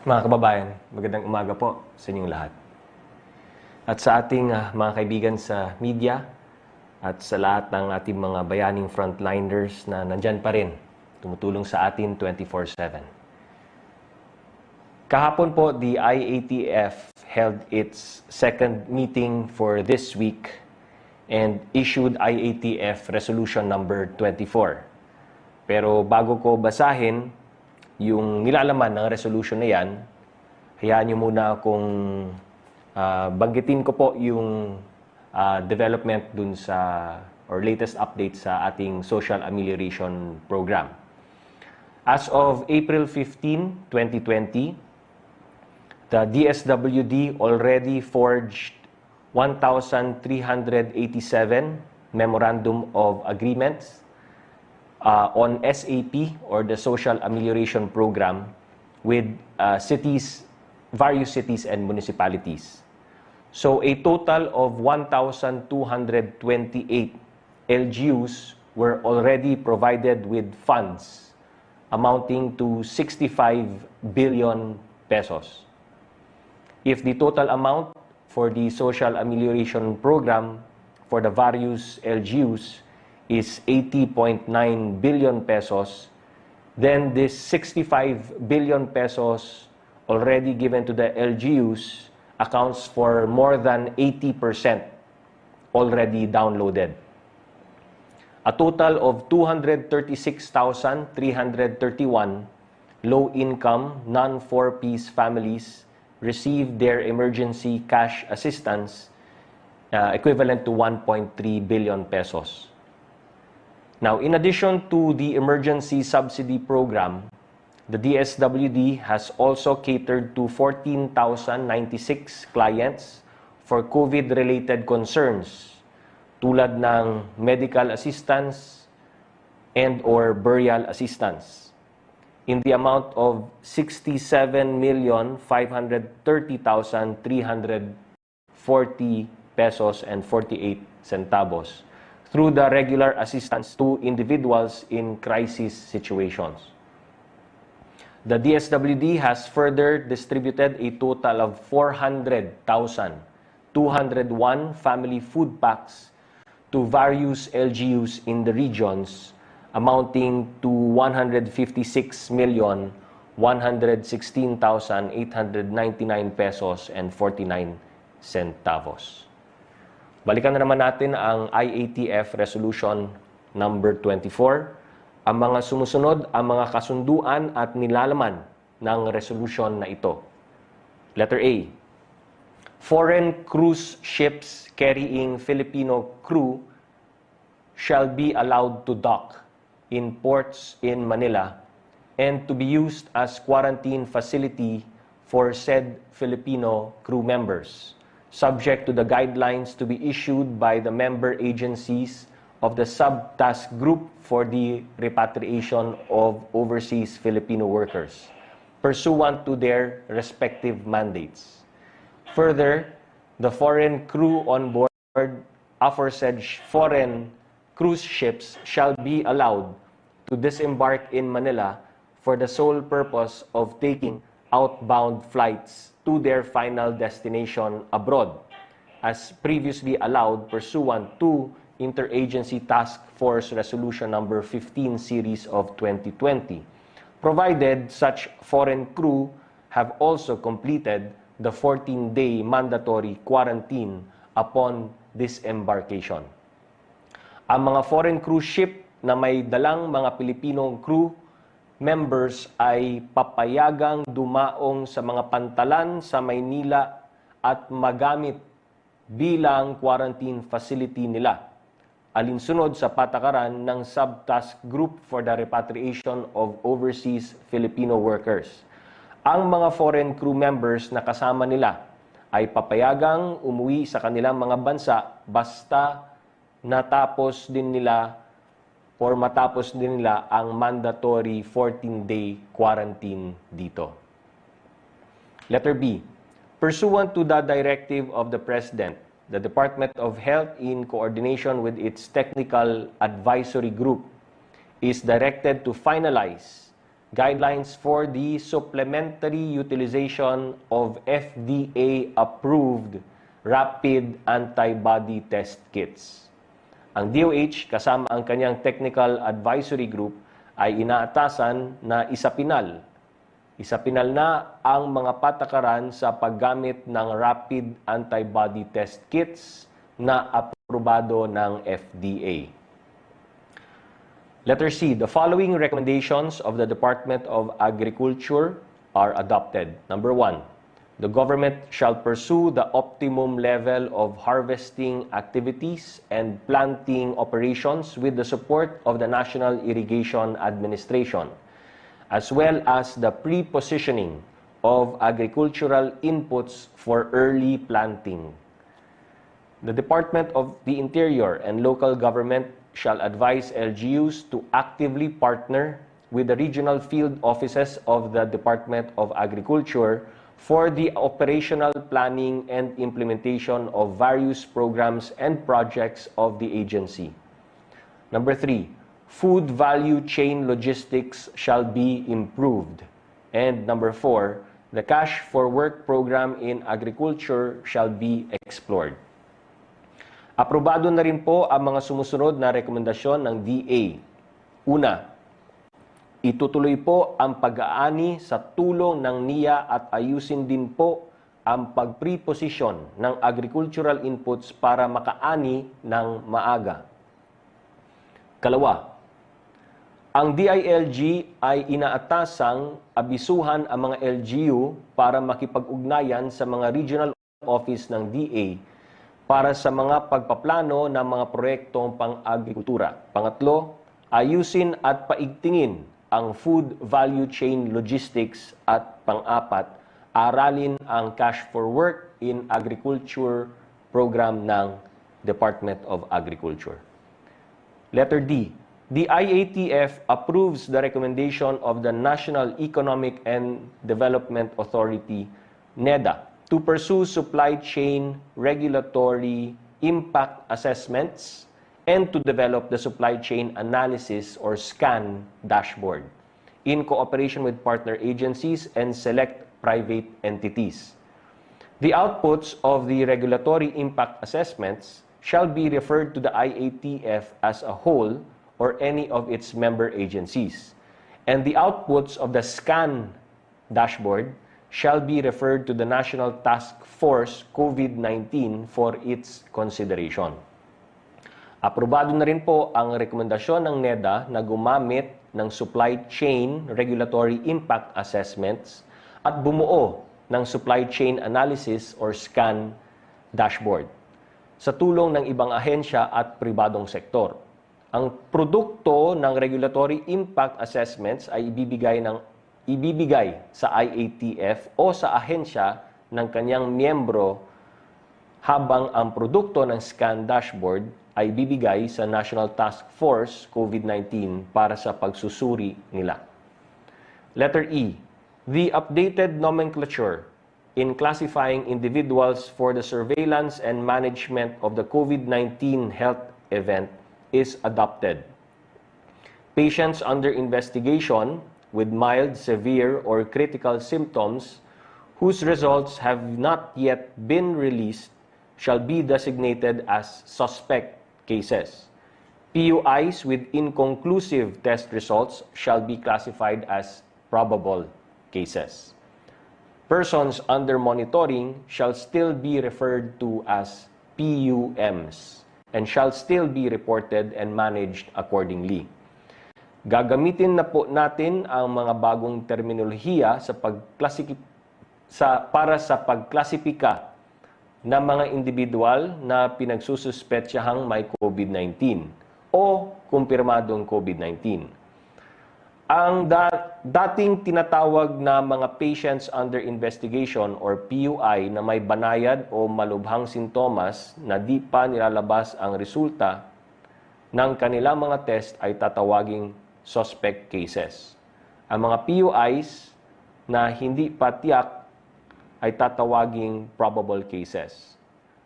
Mga kababayan, magandang umaga po sa inyong lahat. At sa ating mga kaibigan sa media at sa lahat ng ating mga bayaning frontliners na nandyan pa rin, tumutulong sa atin 24/7. Kahapon po, the IATF held its second meeting for this week and issued IATF Resolution number 24. Pero bago ko basahin yung nilalaman ng resolution na yan, hayaan nyo muna akong banggitin ko po yung development dun sa, or latest update sa ating social amelioration program. As of April 15, 2020, the DSWD already forged 1,387 Memorandum of Agreements on SAP, or the Social Amelioration Program, with various cities and municipalities. So a total of 1,228 LGUs were already provided with funds amounting to 65 billion pesos. If the total amount for the Social Amelioration Program for the various LGUs is 80.9 billion pesos, then this 65 billion pesos already given to the LGUs accounts for more than 80% already downloaded. A total of 236,331 low-income, non-4-piece families received their emergency cash assistance equivalent to 1.3 billion pesos. Now, in addition to the emergency subsidy program, the DSWD has also catered to 14,096 clients for COVID-related concerns tulad ng medical assistance and/or burial assistance in the amount of 67,530,340 pesos and 48 centavos through the regular assistance to individuals in crisis situations. The DSWD has further distributed a total of 400,201 family food packs to various LGUs in the regions, amounting to 156,116,899 pesos and 49 centavos. Balikan na naman natin ang IATF Resolution number 24. Ang mga sumusunod, ang mga kasunduan at nilalaman ng resolution na ito. Letter A. Foreign cruise ships carrying Filipino crew shall be allowed to dock in ports in Manila and to be used as quarantine facility for said Filipino crew members, subject to the guidelines to be issued by the member agencies of the sub-task group for the repatriation of overseas Filipino workers, pursuant to their respective mandates. Further, the foreign crew on board aforesaid foreign cruise ships shall be allowed to disembark in Manila for the sole purpose of taking outbound flights to their final destination abroad, as previously allowed pursuant to Interagency Task Force Resolution number 15 series of 2020, provided such foreign crew have also completed the 14-day mandatory quarantine upon disembarkation. Ang mga foreign cruise ship na may dalang mga Pilipinong crew members ay papayagang dumaong sa mga pantalan sa Maynila at magamit bilang quarantine facility nila, alinsunod sa patakaran ng Sub-Task Group for the Repatriation of Overseas Filipino Workers. Ang mga foreign crew members na kasama nila ay papayagang umuwi sa kanilang mga bansa basta matapos din nila ang mandatory 14-day quarantine dito. Letter B. Pursuant to the directive of the President, the Department of Health, in coordination with its Technical Advisory Group, is directed to finalize guidelines for the supplementary utilization of FDA-approved rapid antibody test kits. Ang DOH kasama ang kanyang Technical Advisory Group ay inaatasan na isapinal na ang mga patakaran sa paggamit ng rapid antibody test kits na aprobado ng FDA. Letter C, the following recommendations of the Department of Agriculture are adopted. Number 1, the government shall pursue the optimum level of harvesting activities and planting operations with the support of the National Irrigation Administration, as well as the pre-positioning of agricultural inputs for early planting. The Department of the Interior and local government shall advise LGUs to actively partner with the regional field offices of the Department of Agriculture for the operational planning and implementation of various programs and projects of the agency. Number 3, food value chain logistics shall be improved. And number 4, the Cash for Work program in agriculture shall be explored. Aprobado na rin po ang mga sumusunod na rekomendasyon ng DA. Una, itutuloy po ang pag-aani sa tulong ng NIA at ayusin din po ang pag-preposition ng agricultural inputs para makaani ng maaga. Kalawa, ang DILG ay inaatasang abisuhan ang mga LGU para makipag-ugnayan sa mga regional office ng DA para sa mga pagpaplano ng mga proyektong pang-agrikultura. Pangatlo, ayusin at paigtingin ang food value chain logistics at pang-apat, aralin ang Cash for Work in Agriculture program ng Department of Agriculture. Letter D, the IATF approves the recommendation of the National Economic and Development Authority, NEDA, to pursue supply chain regulatory impact assessments and to develop the supply chain analysis or SCAN dashboard in cooperation with partner agencies and select private entities. The outputs of the regulatory impact assessments shall be referred to the IATF as a whole or any of its member agencies, and the outputs of the SCAN dashboard shall be referred to the National Task Force COVID-19 for its consideration. Aprobado na rin po ang rekomendasyon ng NEDA na gumamit ng supply chain regulatory impact assessments at bumuo ng supply chain analysis or SCAN dashboard sa tulong ng ibang ahensya at pribadong sektor. Ang produkto ng regulatory impact assessments ay ibibigay sa IATF o sa ahensya ng kanyang miyembro, habang ang produkto ng SCAN dashboard ay bibigay sa National Task Force COVID-19 para sa pagsusuri nila. Letter E, the updated nomenclature in classifying individuals for the surveillance and management of the COVID-19 health event is adopted. Patients under investigation with mild, severe, or critical symptoms whose results have not yet been released shall be designated as suspect cases. PUIs with inconclusive test results shall be classified as probable cases. Persons under monitoring shall still be referred to as PUMs and shall still be reported and managed accordingly. Gagamitin na po natin ang mga bagong terminolohiya para sa pagklasipika ng mga individual na pinagsususpetsiyahang may COVID-19 o kumpirmadong COVID-19. Ang dating tinatawag na mga patients under investigation or PUI na may banayad o malubhang sintomas na di pa nilalabas ang resulta ng kanilang mga test ay tatawaging suspect cases. Ang mga PUIs na hindi pa tiyak ay tatawaging probable cases.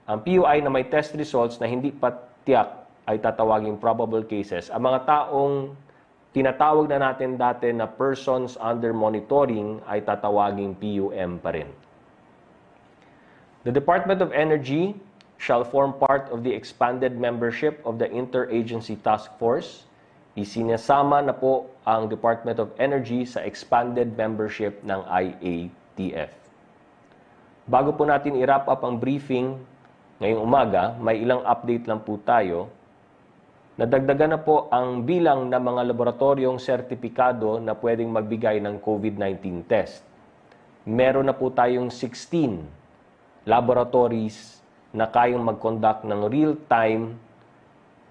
Ang PUI na may test results na hindi pa tiyak ay tatawaging probable cases. Ang mga taong tinatawag na natin dati na persons under monitoring ay tatawaging PUM pa rin. The Department of Energy shall form part of the expanded membership of the Interagency Task Force. Isinasama na po ang Department of Energy sa expanded membership ng IATF. Bago po natin i-wrap up ang briefing ngayong umaga, may ilang update lang po tayo. Nadagdagan na po ang bilang ng mga laboratoryong sertipikado na pwedeng magbigay ng COVID-19 test. Meron na po tayong 16 laboratories na kayang mag-conduct ng real-time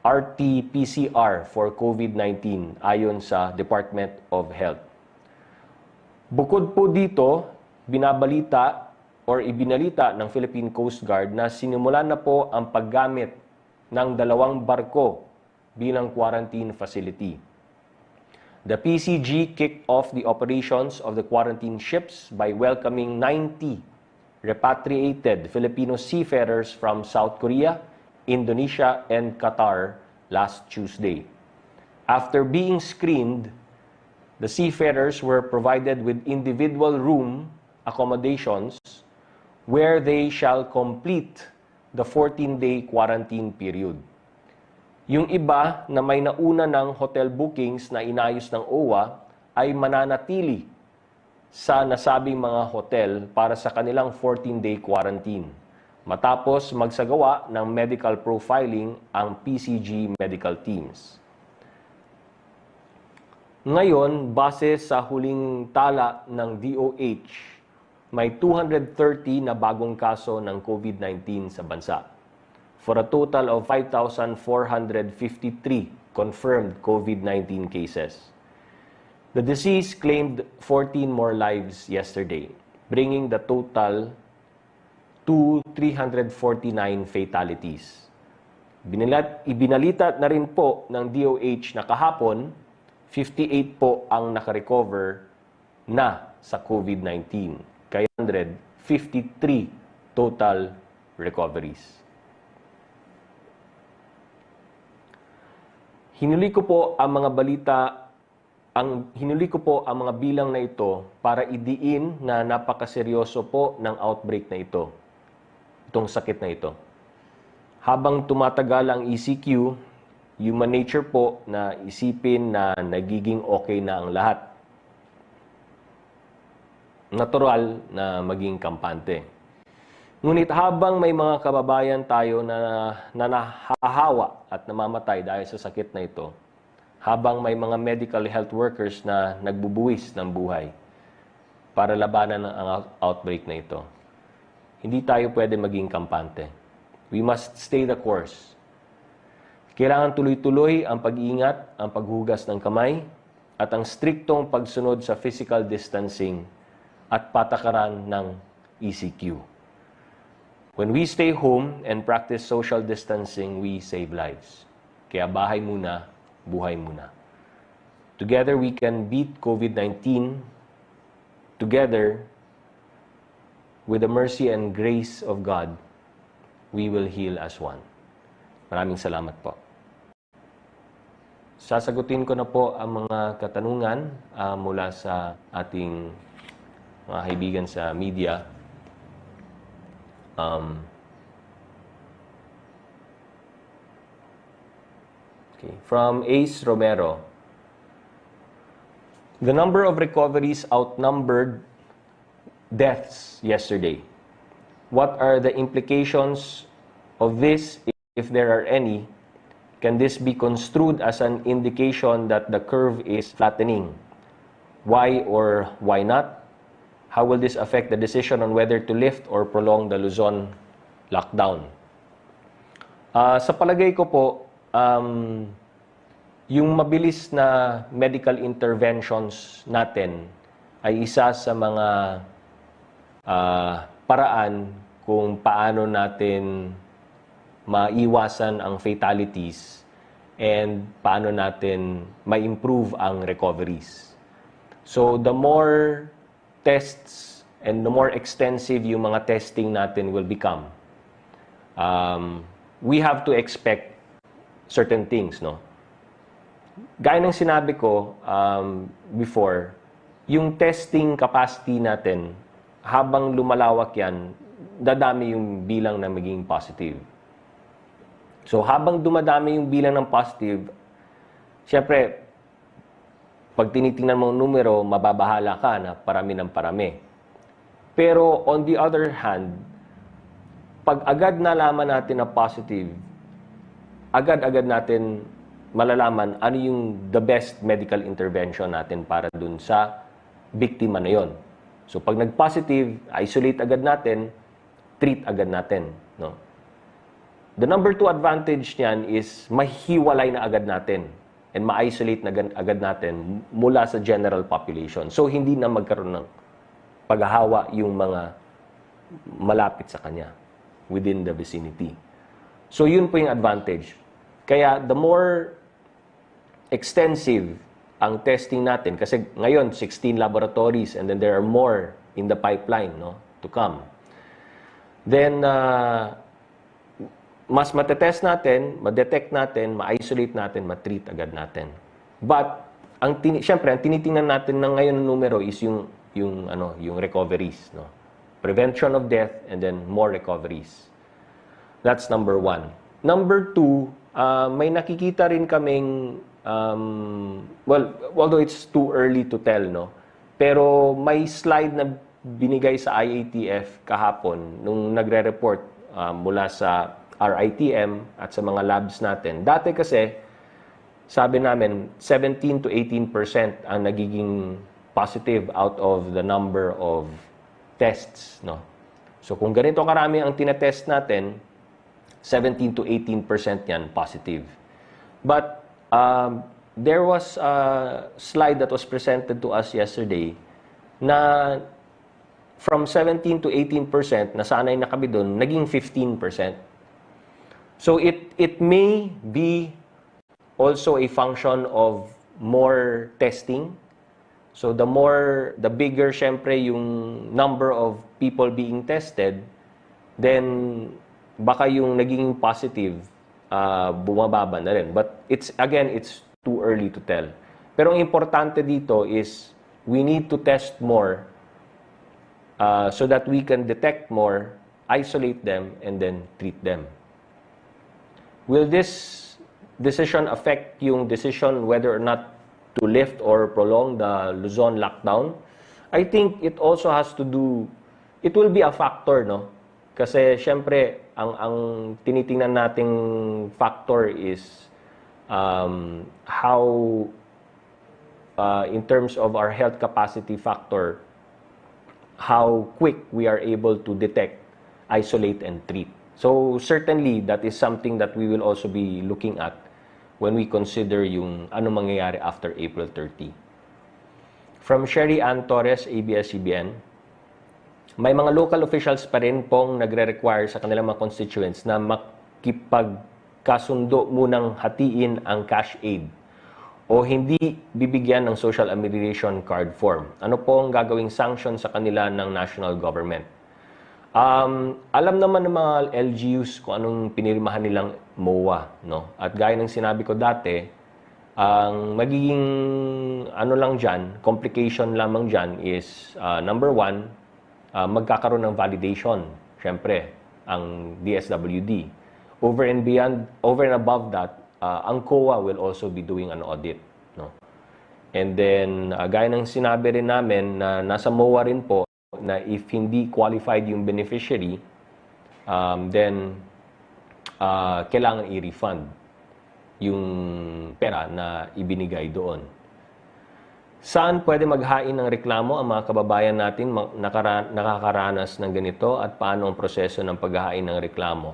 RT-PCR for COVID-19 ayon sa Department of Health. Bukod po dito, binabalita or ibinalita ng Philippine Coast Guard na sinimulan na po ang paggamit ng 2 barko bilang quarantine facility. The PCG kicked off the operations of the quarantine ships by welcoming 90 repatriated Filipino seafarers from South Korea, Indonesia, and Qatar last Tuesday. After being screened, the seafarers were provided with individual room accommodations where they shall complete the 14-day quarantine period. Yung iba na may nauna ng hotel bookings na inayos ng OWA ay mananatili sa nasabing mga hotel para sa kanilang 14-day quarantine. Matapos magsagawa ng medical profiling ang PCG medical teams. Ngayon, base sa huling tala ng DOH, may 230 na bagong kaso ng COVID-19 sa bansa, for a total of 5,453 confirmed COVID-19 cases. The disease claimed 14 more lives yesterday, bringing the total to 349 fatalities. Ibinalita na rin po ng DOH na kahapon, 58 po ang nakarecover na sa COVID-19. Kaya 153 total recoveries. Hinuli ko po ang mga bilang na ito para idiin na napakaseryoso po ng outbreak na ito. Itong sakit na ito. Habang tumatagal ang ECQ, human nature po na isipin na nagiging okay na ang lahat. Natural na maging kampante. Ngunit habang may mga kababayan tayo na nahahawa at namamatay dahil sa sakit na ito, habang may mga medical health workers na nagbubuwis ng buhay para labanan ang outbreak na ito, hindi tayo pwede maging kampante. We must stay the course. Kailangan tuloy-tuloy ang pag-iingat, ang paghugas ng kamay, at ang striktong pagsunod sa physical distancing at patakaran ng ECQ. When we stay home and practice social distancing, we save lives. Kaya bahay muna, buhay muna. Together we can beat COVID-19. Together, with the mercy and grace of God, we will heal as one. Maraming salamat po. Sasagutin ko na po ang mga katanungan mula sa ating mga kaibigan sa media. From Ace Romero, the number of recoveries outnumbered deaths yesterday. What are the implications of this, if there are any? Can this be construed as an indication that the curve is flattening? Why or why not? How will this affect the decision on whether to lift or prolong the Luzon lockdown? Sa palagay ko po, yung mabilis na medical interventions natin ay isa sa mga paraan kung paano natin maiwasan ang fatalities and paano natin ma-improve ang recoveries. So the more tests and the more extensive yung mga testing natin will become, we have to expect certain things, no? gaya ng sinabi ko before, yung testing capacity natin, habang lumalawak yan, dadami yung bilang na maging positive. So, habang dumadami yung bilang ng positive, syempre, pag tinitingnan mo ang numero, mababahala ka na parami ng parami. Pero, on the other hand, pag agad nalaman natin na positive, agad-agad natin malalaman ano yung the best medical intervention natin para dun sa biktima na yon. So, pag nag-positive, isolate agad natin, treat agad natin. No? The number 2 advantage niyan is mahiwalay na agad natin and ma-isolate na agad natin mula sa general population. So, hindi na magkaroon ng paghahawa yung mga malapit sa kanya within the vicinity. So, yun po yung advantage. Kaya, the more extensive ang testing natin, kasi ngayon, 16 laboratories and then there are more in the pipeline to come. Then, mas matetest natin, ma-detect natin, ma-isolate natin, ma-treat agad natin. But, syempre, ang tinitingnan natin ng ngayon ng numero is yung recoveries. No? Prevention of death and then more recoveries. That's number 1. Number 2, may nakikita rin kaming well, although it's too early to tell, pero may slide na binigay sa IATF kahapon nung nagre-report mula sa RITM at sa mga labs natin. Dati kasi, sabi namin, 17 to 18% ang nagiging positive out of the number of tests. So kung ganito karami ang tinetest natin, 17 to 18% yan positive. But there was a slide that was presented to us yesterday na from 17 to 18%, nasanay na kami doon, naging 15%. So it may be also a function of more testing. So the bigger syempre yung number of people being tested, then baka yung naging positive bumababa na rin. But it's too early to tell. Pero ang importante dito is we need to test more so that we can detect more, isolate them, and then treat them. Will this decision affect yung decision whether or not to lift or prolong the Luzon lockdown? I think it also has to do, it will be a factor, Kasi syempre, ang tinitingnan nating factor is how, in terms of our health capacity factor, how quick we are able to detect, isolate, and treat. So certainly, that is something that we will also be looking at when we consider yung ano mangyayari after April 30. From Sherry Ann Torres, ABS-CBN, may mga local officials pa rin pong nagre-require sa kanilang mga constituents na makipagkasundo munang hatiin ang cash aid o hindi bibigyan ng social amelioration card form. Ano po ang gagawing sanction sa kanila ng national government? Alam naman ng mga LGUs kung anong pinirmahan nilang MOA. At gaya ng sinabi ko dati, ang magiging complication lamang dyan is number 1, magkakaroon ng validation, syempre, ang DSWD. Over and above that, ang COA will also be doing an audit. And then, gaya ng sinabi rin namin na nasa MOA rin po, na if hindi qualified yung beneficiary, then kailangan i-refund yung pera na ibinigay doon. Saan pwede maghain ng reklamo ang mga kababayan natin nakakaranas ng ganito at paano ang proseso ng paghahain ng reklamo?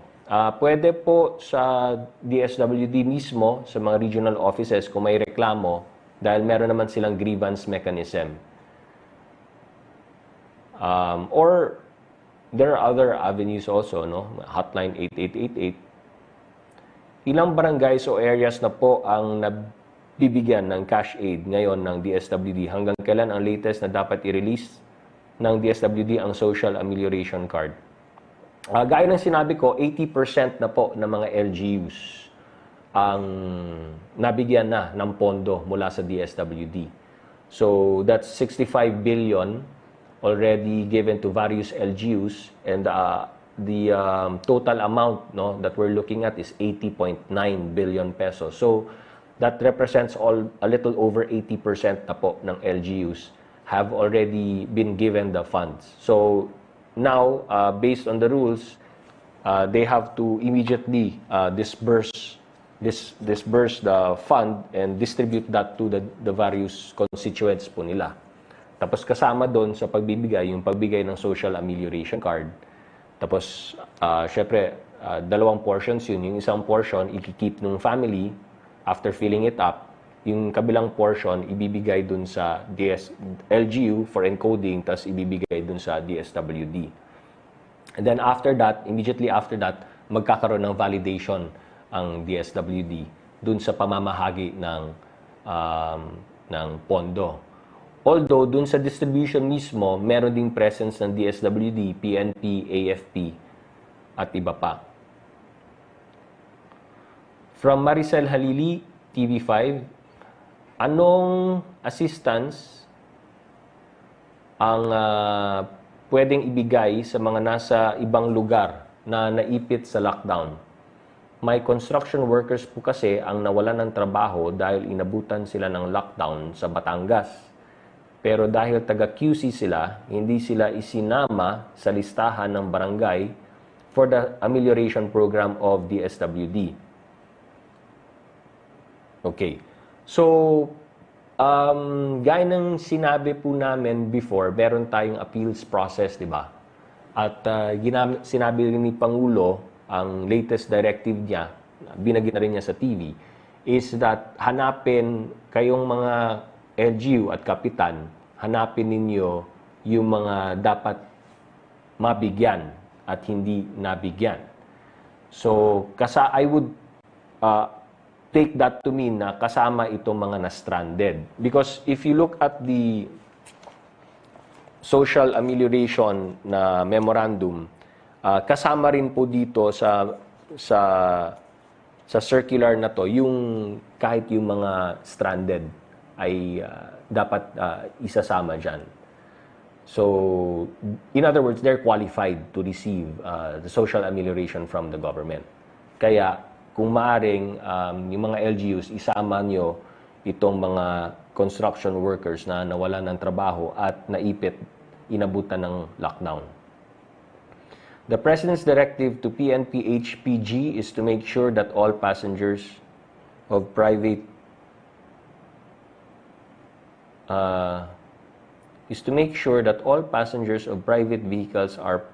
Pwede po sa DSWD mismo, sa mga regional offices kung may reklamo dahil meron naman silang grievance mechanism. Or there are other avenues also, Hotline 8888. Ilang barangays o areas na po ang bibigyan ng cash aid ngayon ng DSWD? Hanggang kailan ang latest na dapat i-release ng DSWD ang social amelioration card? Gaya ng sinabi ko, 80% na po ng mga LGUs ang nabigyan na ng pondo mula sa DSWD. So that's 65 billion already given to various LGUs, and the total amount, no, that we're looking at is 80.9 billion pesos. So that represents a little over 80% na po ng LGUs have already been given the funds. So now, based on the rules, they have to immediately disburse the fund and distribute that to the various constituents po nila. Tapos kasama doon sa pagbibigay, yung pagbigay ng social amelioration card. Tapos, syempre, dalawang portions yun. Yung isang portion, ikikip ng family after filling it up. Yung kabilang portion, ibibigay dun sa LGU for encoding, tapos ibibigay dun sa DSWD. And then after that, immediately after that, magkakaroon ng validation ang DSWD dun sa pamamahagi ng pondo. Although, dun sa distribution mismo, meron ding presence ng DSWD, PNP, AFP, at iba pa. From Maricel Halili, TV5, anong assistance ang pwedeng ibigay sa mga nasa ibang lugar na naipit sa lockdown? May construction workers po kasi ang nawalan ng trabaho dahil inabutan sila ng lockdown sa Batangas. Pero dahil taga-QC sila, hindi sila isinama sa listahan ng barangay for the amelioration program of DSWD. Okay. So, gaya ng sinabi po namin before, meron tayong appeals process, di ba? At sinabi rin ni Pangulo, ang latest directive niya, binagyan na rin niya sa TV, is that hanapin kayong mga LGU at kapitan, hanapin ninyo yung mga dapat mabigyan at hindi nabigyan. So, I would take that to mean na kasama itong mga na-stranded. Because if you look at the social amelioration na memorandum, kasama rin po dito sa circular na to, yung kahit yung mga stranded ay dapat isasama dyan. So, in other words, they're qualified to receive the social amelioration from the government. Kaya, kung maaring yung mga LGUs, isama nyo itong mga construction workers na nawalan ng trabaho at naipit, inabutan ng lockdown. The President's directive to PNP HPG is to make sure that all passengers of private vehicles are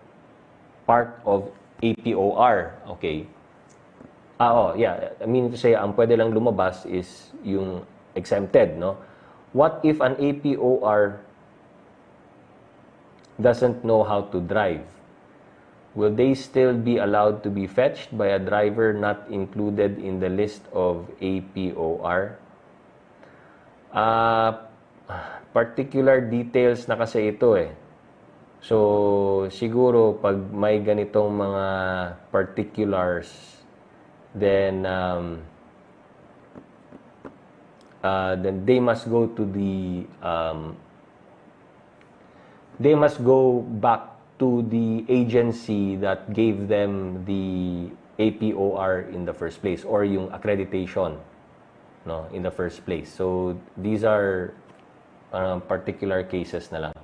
part of APOR. Okay. Yeah. I mean to say, ang pwede lang lumabas is yung exempted, no? What if an APOR doesn't know how to drive? Will they still be allowed to be fetched by a driver not included in the list of APOR? Particular details na kasi ito eh. So, siguro pag may ganitong mga particulars, then they must go to they must go back to the agency that gave them the APOR in the first place, or yung accreditation, no, in the first place. So these are particular cases na lang.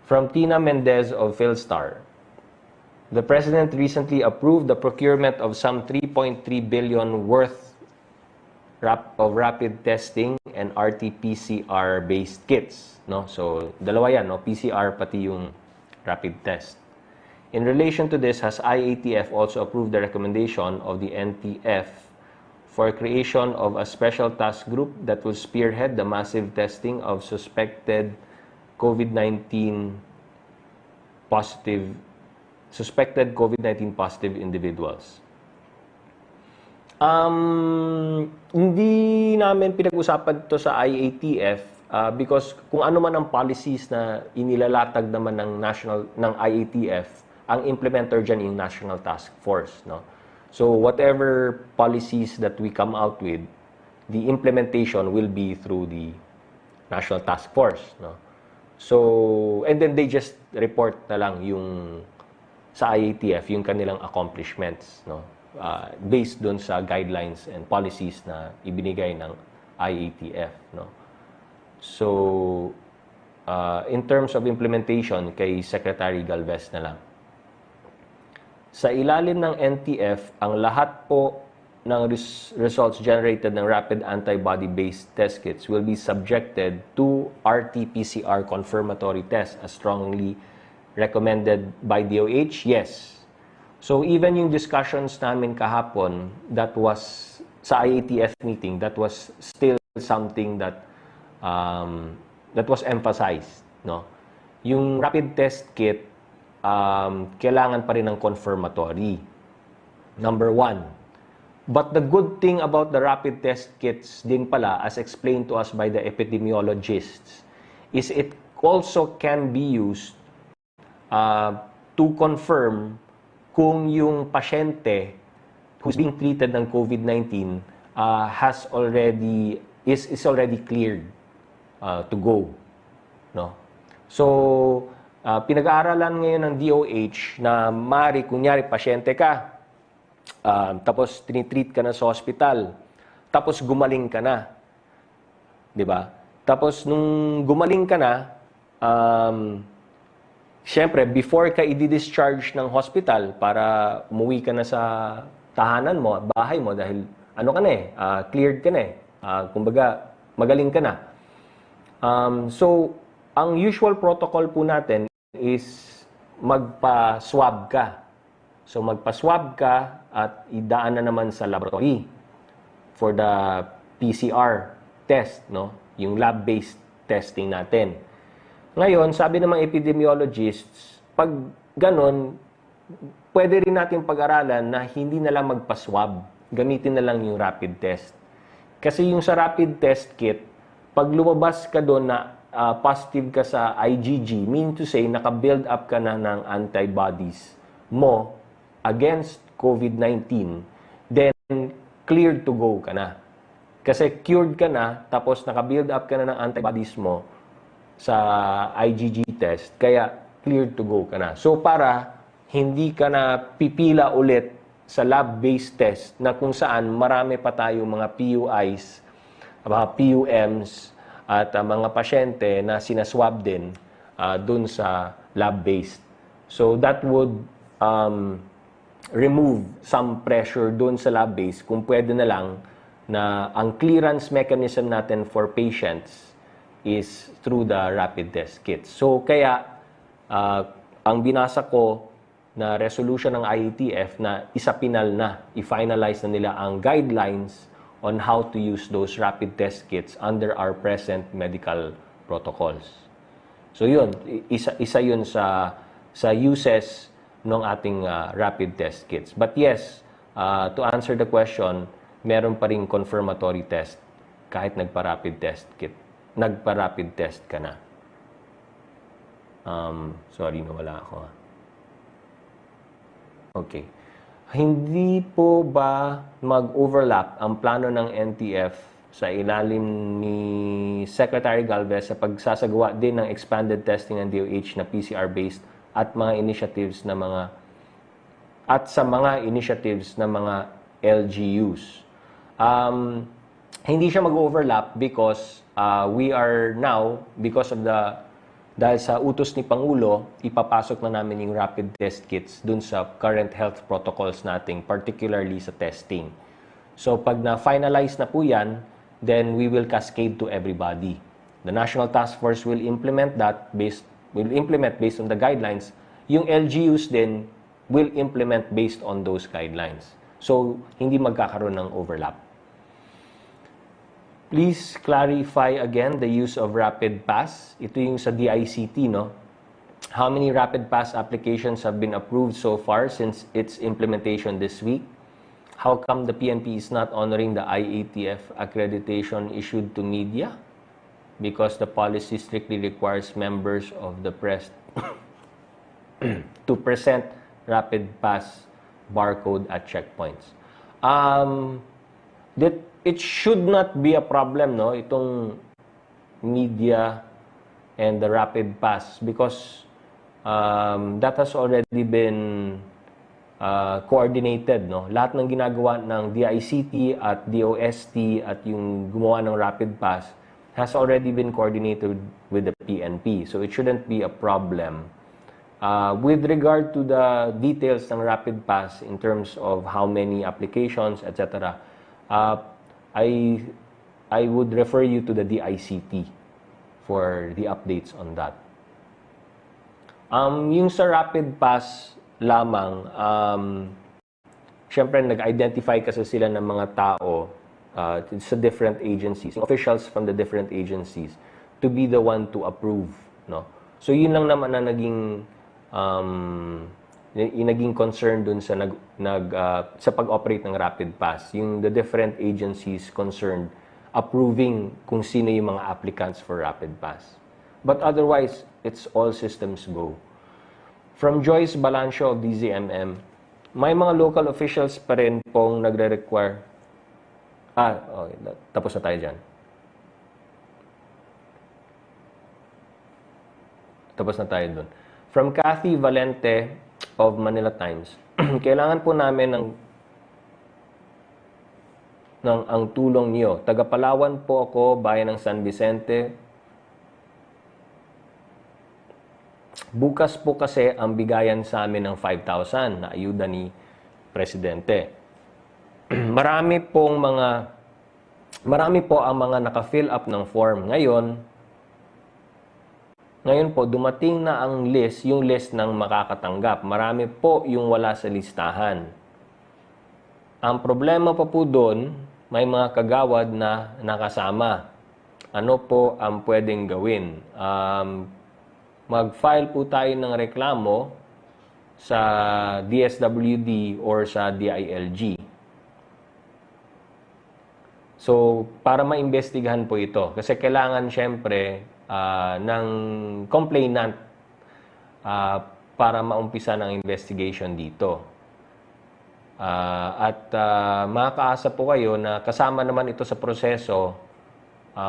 From Tina Mendez of Philstar, the President recently approved the procurement of some 3.3 billion worth of rapid testing and RT-PCR-based kits. No? So, dalawa yan, no? PCR pati yung rapid test. In relation to this, has IATF also approved the recommendation of the NTF for creation of a special task group that will spearhead the massive testing of suspected COVID-19 positive individuals? Hindi namin pinag-usapan ito sa IATF because kung ano man ang policies na inilalatag naman ng IATF, ang implementer dyan yung National Task Force, no? So whatever policies that we come out with, the implementation will be through the National Task Force, no? So, and then they just report na lang yung sa IATF, yung kanilang accomplishments, no? Based dun sa guidelines and policies na ibinigay ng IATF, no? So, in terms of implementation, kay Secretary Galvez na lang. Sa ilalim ng NTF, ang lahat po ng results generated ng rapid antibody-based test kits will be subjected to RT-PCR confirmatory test as strongly recommended by DOH? Yes. So even yung discussions namin kahapon, that was sa IATF meeting, that was still something that that was emphasized, no? Yung rapid test kit, kailangan pa rin ng confirmatory. Number one. But the good thing about the rapid test kits din pala, as explained to us by the epidemiologists, is it also can be used to confirm kung yung pasyente who's being treated ng COVID-19 is already cleared to go, no? So pinag-aaralan ngayon ng DOH na mari kunyari pasyente ka, tapos tinitreat ka na sa hospital, tapos gumaling ka na, di ba? Tapos nung gumaling ka na, syempre before ka i-discharge ng hospital para umuwi ka na sa tahanan mo, bahay mo, dahil ano ka na cleared ka na kumbaga magaling ka na. So ang usual protocol po natin is magpa-swab ka. So magpa-swab ka at idaan na naman sa laboratory for the PCR test, no? Yung lab-based testing natin. Ngayon, sabi ng mga epidemiologists, pag ganon, pwede rin natin pag-aralan na hindi na lang magpa-swab, gamitin na lang yung rapid test. Kasi yung sa rapid test kit, pag lumabas ka doon na positive ka sa IgG, mean to say, naka-build up ka na ng antibodies mo against COVID-19, then cleared to go ka na. Kasi cured ka na, tapos naka-build up ka na ng antibodies mo sa IgG test, kaya cleared to go ka na. So para hindi ka na pipila ulit sa lab-based test na kung saan marami pa tayong mga PUIs, mga PUMs, at mga pasyente na sinaswab din dun sa lab-based. So that would remove some pressure doon sa lab-based kung pwede na lang na ang clearance mechanism natin for patients is through the rapid test kits. So kaya ang binasa ko na resolution ng IATF na isapinal na, i-finalize na nila ang guidelines on how to use those rapid test kits under our present medical protocols. So yun, isa yun sa uses ng ating rapid test kits. But yes, to answer the question, meron pa rin confirmatory test kahit nagpa-rapid test kit. Nagpa-rapid test ka na. Sorry, nawala ako. Okay. Hindi po ba mag-overlap ang plano ng NTF sa ilalim ni Secretary Galvez sa pagsasagawa din ng expanded testing ng DOH na PCR-based at mga initiatives na sa mga initiatives ng mga LGUs? Hindi siya mag-overlap because we are now, because of dahil sa utos ni Pangulo, ipapasok na namin yung rapid test kits dun sa current health protocols natin, particularly sa testing. So pag na-finalize na po yan, then we will cascade to everybody. The National Task Force will implement based on the guidelines. Yung LGUs din will implement based on those guidelines. So hindi magkakaroon ng overlap. Please clarify again the use of Rapid Pass. Ito yung sa DICT, no? How many Rapid Pass applications have been approved so far since its implementation this week? How come the PNP is not honoring the IATF accreditation issued to media? Because the policy strictly requires members of the press to present Rapid Pass barcode at checkpoints. That it should not be a problem, no, itong media and the rapid pass, because that has already been coordinated, no? Lahat ng ginagawa ng DICT at DOST at yung gumawa ng rapid pass has already been coordinated with the PNP. So it shouldn't be a problem. With regard to the details ng rapid pass in terms of how many applications, etc., I would refer you to the DICT for the updates on that. Yung sa rapid pass lamang, syempre nag-identify kasi sila ng mga tao sa different agencies, officials from the different agencies, to be the one to approve, no? So yun lang naman na naging concern dun sa sa pag-operate ng rapid pass, yung the different agencies concerned approving kung sino yung mga applicants for rapid pass. But otherwise, it's all systems go. From Joyce Balancio of DZMM, may mga local officials pa rin pong nagre-require. Okay, tapos na tayo dyan. Tapos na tayo dun. From Kathy Valente of Manila Times, kailangan po namin ang tulong niyo. Taga Palawan po ako, bayan ng San Vicente. Bukas po kasi ang bigayan sa amin ng 5,000 na ayuda ni Presidente. Marami po ang mga naka-fill up ng form. Ngayon po, dumating na ang list, yung list ng makakatanggap. Marami po yung wala sa listahan. Ang problema pa po doon, may mga kagawad na nakasama. Ano po ang pwedeng gawin? Mag-file po tayo ng reklamo sa DSWD or sa DILG. So, para maimbestigahan po ito. Kasi kailangan syempre ng complainant para maumpisa ng investigation dito. Makakaasa po kayo na kasama naman ito sa proseso,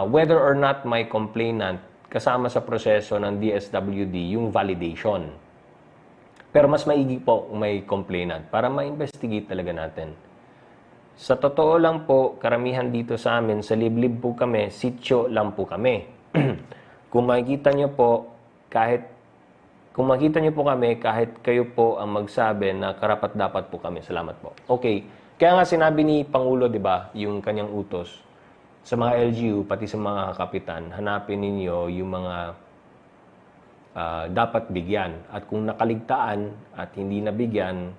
whether or not may complainant, kasama sa proseso ng DSWD yung validation. Pero mas maigi po kung may complainant para ma-investigate talaga natin. Sa totoo lang po, karamihan dito sa amin, sa liblib po kami, sityo lang po kami. Kung makikita nyo po kami, kahit kayo po ang magsabi na karapat-dapat po kami. Salamat po. Okay. Kaya nga sinabi ni Pangulo, di ba, yung kanyang utos, sa mga LGU, pati sa mga kapitan, hanapin ninyo yung mga dapat bigyan. At kung nakaligtaan at hindi nabigyan,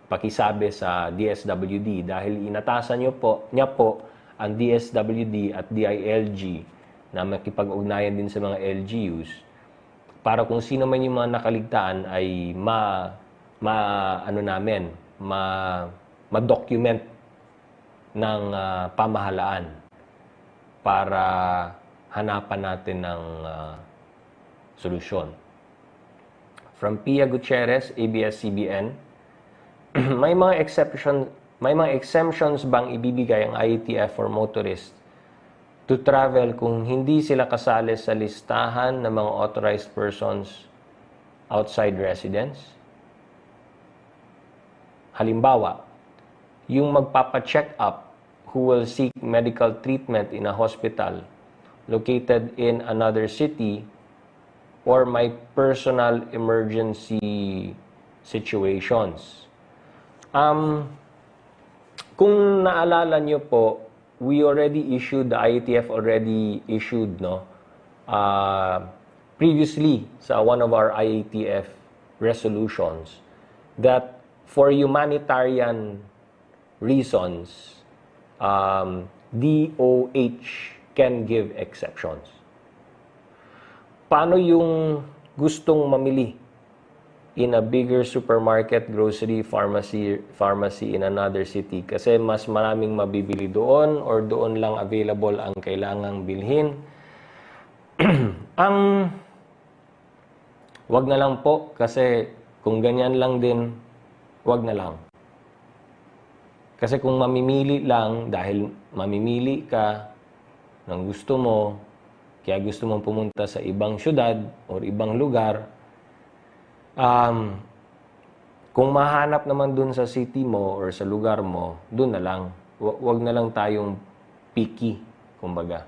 pakisabi sa DSWD dahil inatasan niya po ang DSWD at DILG na makipag-ugnayan din sa mga LGUs para kung sino man yung mga nakaligtaan ay ma-document ng pamahalaan para hanapan natin ng solusyon. From Pia Gutierrez, ABS-CBN, may mga exemptions bang ibibigay ang IATF for motorists to travel kung hindi sila kasali sa listahan ng mga authorized persons outside residence? Halimbawa, yung magpapa-check up who will seek medical treatment in a hospital located in another city or my personal emergency situations. Kung naalala nyo po, we already issued, the IATF already issued, previously sa one of our IATF resolutions that for humanitarian reasons, DOH can give exceptions. Paano yung gustong mamili in a bigger supermarket, grocery, pharmacy in another city? Kasi mas maraming mabibili doon or doon lang available ang kailangang bilhin. Wag na lang po kasi Kung ganyan lang din, wag na lang. Kasi kung mamimili lang, dahil mamimili ka ng gusto mo, kaya gusto mong pumunta sa ibang syudad or ibang lugar, kung mahanap naman dun sa city mo or sa lugar mo, dun na lang. Wag na lang tayong picky, kumbaga.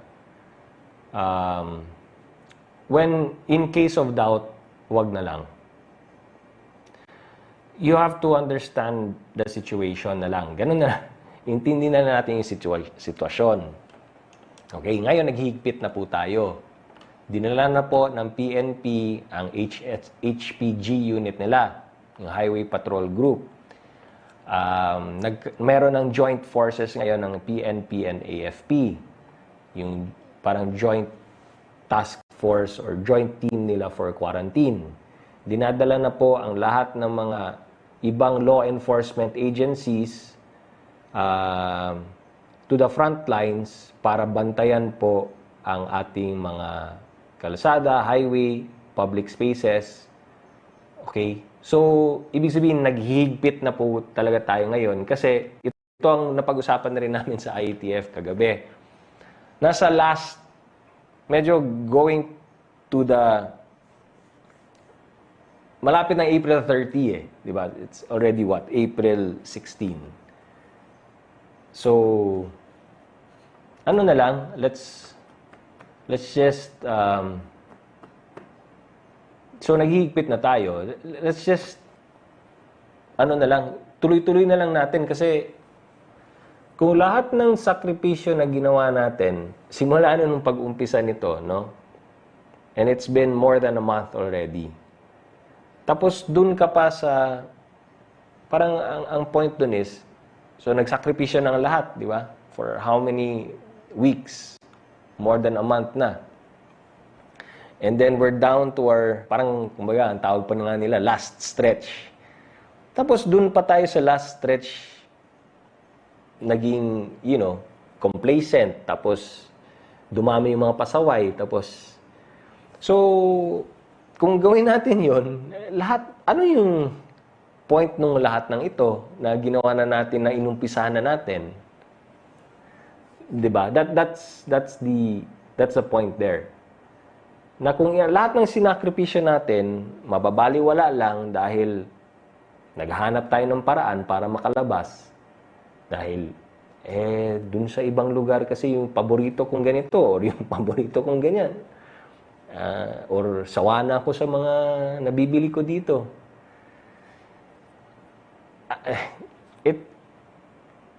When in case of doubt, wag na lang. You have to understand the situation na lang. Ganun na. Intindi na natin yung sitwasyon. Okay, ngayon naghihigpit na po tayo. Dinala na po ng PNP ang HPG unit nila, yung Highway Patrol Group. Meron ng joint forces ngayon ng PNP and AFP. Yung parang joint task force or joint team nila for quarantine. Dinadala na po ang lahat ng mga ibang law enforcement agencies to the front lines para bantayan po ang ating mga kalsada, highway, public spaces. Okay? So, ibig sabihin, naghihigpit na po talaga tayo ngayon kasi ito ang napag-usapan na rin namin sa IATF kagabi. Nasa last, medyo going to the malapit ng April 30 eh, di ba? It's already what? April 16. So, ano na lang, let's just so naghihigpit na tayo. Let's just ano na lang, tuloy-tuloy na lang natin kasi kung lahat ng sakripisyo na ginawa natin, simula na nung pag-umpisa nito, no? And it's been more than a month already. Tapos dun ka pa sa parang ang point dun is so nagsakripisyo ng lahat, di ba? For how many weeks? More than a month na. And then we're down to our parang kumbaga ang tawag pa nga nila last stretch. Tapos dun pa tayo sa last stretch naging, complacent. Tapos dumami yung mga pasaway. Tapos so kung gawin natin yon, lahat, ano yung point nung lahat ng ito na ginawa na natin, na inumpisahan na natin? Diba? That's the point there. Na kung lahat ng sinakripisyo natin, mababaliwala lang dahil naghahanap tayo ng paraan para makalabas. Dahil, dun sa ibang lugar kasi yung paborito kong ganito or yung paborito kong ganyan. Or sawa na ako sa mga nabibili ko dito.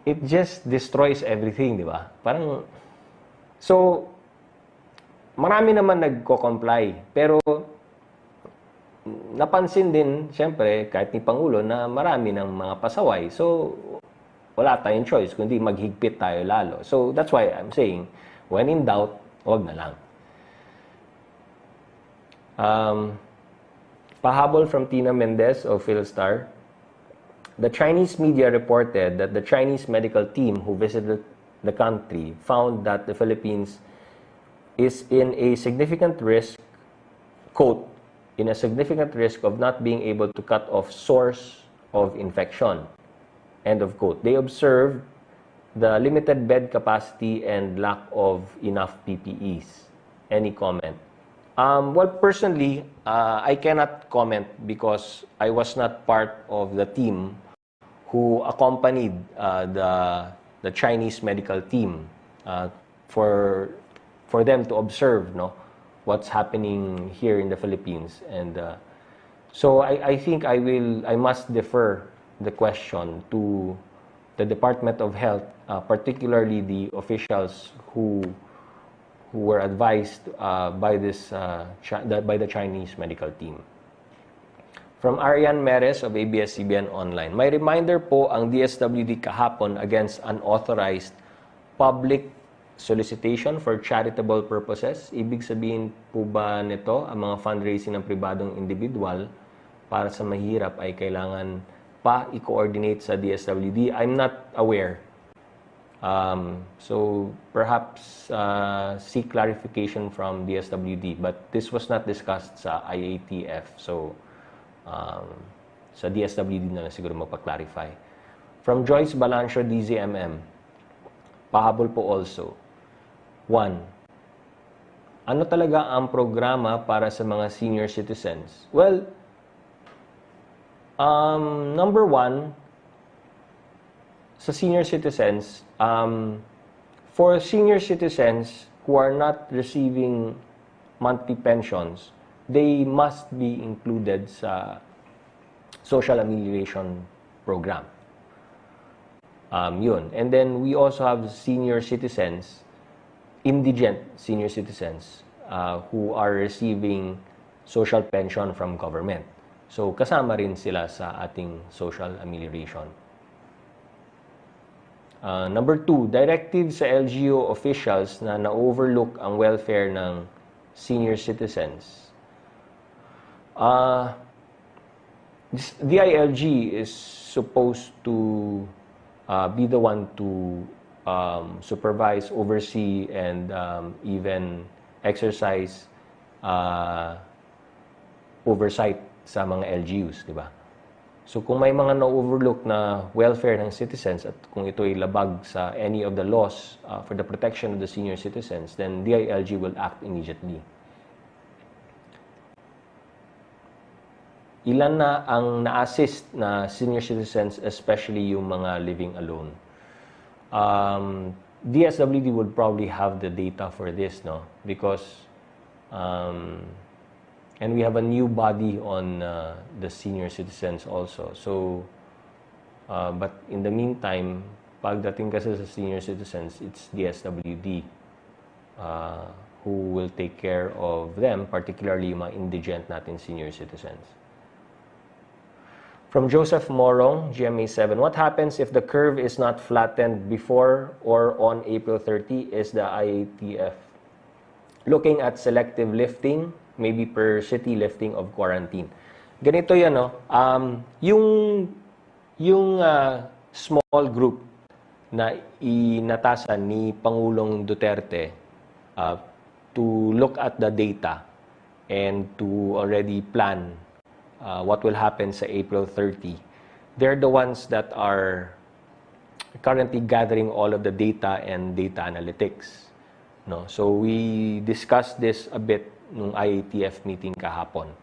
It just destroys everything, di ba? Parang, so, marami naman nagko-comply. Pero, napansin din, siyempre, kahit ni Pangulo, na marami ng mga pasaway. So, wala tayong choice, kundi maghigpit tayo lalo. So, that's why I'm saying, when in doubt, wag na lang. Pahabol from Tina Mendez of Philstar. The Chinese media reported that the Chinese medical team who visited the country found that the Philippines is in a significant risk, quote, in a significant risk of not being able to cut off source of infection, end of quote. They observed the limited bed capacity and lack of enough PPEs. Any comment? Well, personally, I cannot comment because I was not part of the team who accompanied the Chinese medical team for them to observe, what's happening here in the Philippines. And so I think I must defer the question to the Department of Health, particularly the officials who were advised by the Chinese medical team. From Arian Meres of ABS-CBN Online. May reminder po ang DSWD kahapon against unauthorized public solicitation for charitable purposes. Ibig sabihin po ba nito, ang mga fundraising ng pribadong individual para sa mahirap ay kailangan pa i-coordinate sa DSWD? I'm not aware. So perhaps seek clarification from DSWD, but this was not discussed sa IATF. So Sa DSWD na lang siguro magpa-clarify. From Joyce Balancio, DZMM, pahabol po also. 1. Ano talaga ang programa para sa mga senior citizens? Well, number 1, sa senior citizens, for senior citizens who are not receiving monthly pensions, they must be included sa social amelioration program. Yun. And then we also have senior citizens, indigent senior citizens, who are receiving social pension from government. So, kasama rin sila sa ating social amelioration. Number 2, directive sa LGU officials na na-overlook ang welfare ng senior citizens. DILG is supposed to be the one to supervise, oversee, and even exercise oversight sa mga LGUs, di ba? So kung may mga na-overlook na welfare ng citizens at kung ito ay labag sa any of the laws for the protection of the senior citizens, then DILG will act immediately. Ilan na ang na-assist na senior citizens, especially yung mga living alone? DSWD would probably have the data for this, no? Because, and we have a new body on the senior citizens also. So, but in the meantime, pagdating kasi sa senior citizens, it's DSWD who will take care of them, particularly yung mga indigent natin senior citizens. From Joseph Morong, GMA7, what happens if the curve is not flattened before or on April 30? Is the IATF looking at selective lifting, maybe per city lifting of quarantine? Ganito yan, no? Yung small group na inatasan ni Pangulong Duterte to look at the data and to already plan what will happen sa April 30. They're the ones that are currently gathering all of the data and data analytics. No? So we discussed this a bit nung IATF meeting kahapon.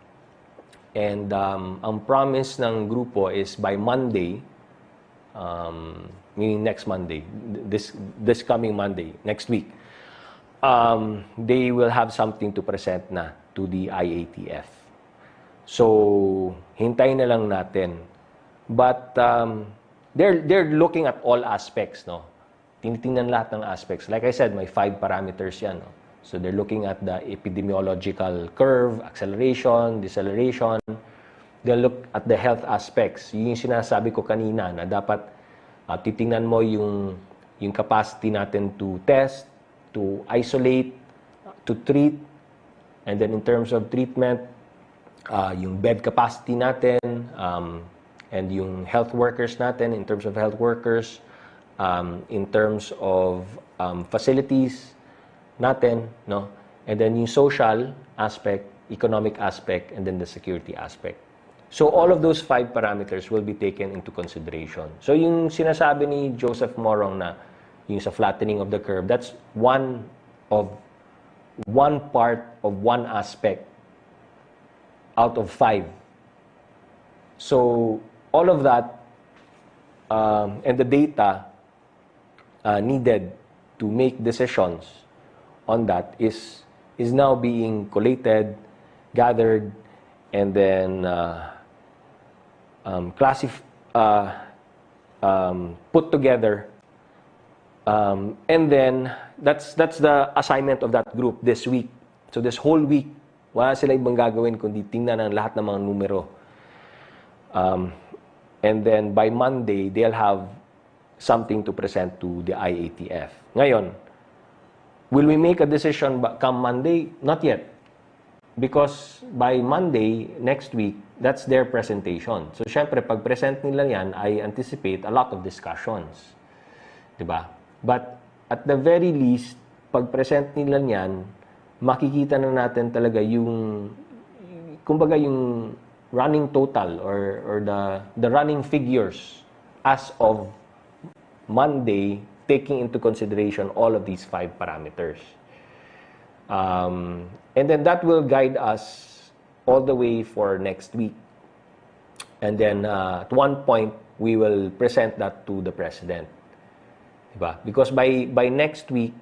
And ang promise ng grupo is by Monday, meaning next Monday, this coming Monday, next week, they will have something to present na to the IATF. So, hintayin na lang natin. But they're looking at all aspects, no? Tinitingnan lahat ng aspects. Like I said, may 5 parameters yan, no? So, they're looking at the epidemiological curve, acceleration, deceleration. They'll look at the health aspects. Yun yung sinasabi ko kanina na dapat titingnan mo yung capacity natin to test, to isolate, to treat, and then in terms of treatment, yung bed capacity natin, and yung health workers natin, in terms of health workers, in terms of facilities natin, no? And then yung social aspect, economic aspect, and then the security aspect. So all of those 5 parameters will be taken into consideration. So yung sinasabi ni Joseph Morong na yung sa flattening of the curve, that's one part of one aspect out of 5. So, all of that and the data needed to make decisions on that is now being collated, gathered, and then put together. And then, that's the assignment of that group this week. So, this whole week, wala sila ibang gagawin kundi tingnan ang lahat ng mga numero. And then by Monday, they'll have something to present to the IATF. Ngayon, will we make a decision come Monday? Not yet. Because by Monday, next week, that's their presentation. So, syempre, pag present nila yan, I anticipate a lot of discussions. Diba? But at the very least, pag present nila yan, makikita na natin talaga yung, kumbaga yung running total or the running figures as of Monday, taking into consideration all of these 5 parameters. And then that will guide us all the way for next week. And then at one point, we will present that to the President. Diba? Because by next week,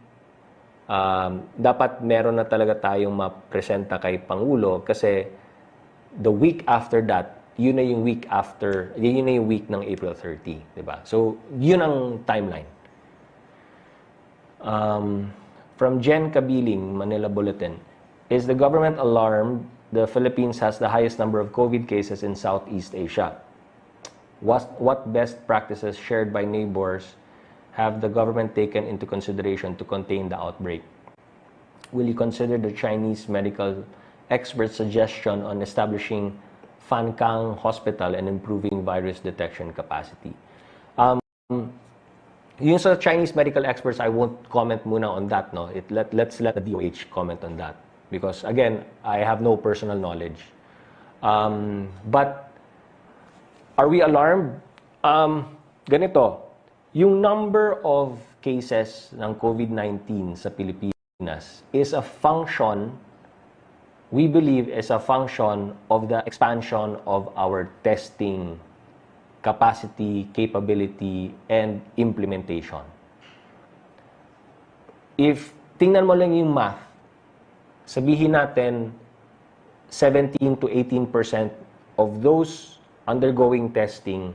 dapat meron na talaga tayong mapresenta kay Pangulo kasi the week after that, yun na yung week ng April 30, diba? So, yun ang timeline. From Jen Kabiling, Manila Bulletin, is the government alarmed the Philippines has the highest number of COVID cases in Southeast Asia? What best practices shared by neighbors have the government taken into consideration to contain the outbreak? Will you consider the Chinese medical expert suggestion on establishing Fankang Hospital and improving virus detection capacity? Yung sa Chinese medical experts, I won't comment muna on that. No? Let's let the DOH comment on that. Because again, I have no personal knowledge. But are we alarmed? Ganito, yung number of cases ng COVID-19 sa Pilipinas is a function, we believe, is a function of the expansion of our testing capacity, capability, and implementation. If tingnan mo lang yung math, sabihin natin 17 to 18% of those undergoing testing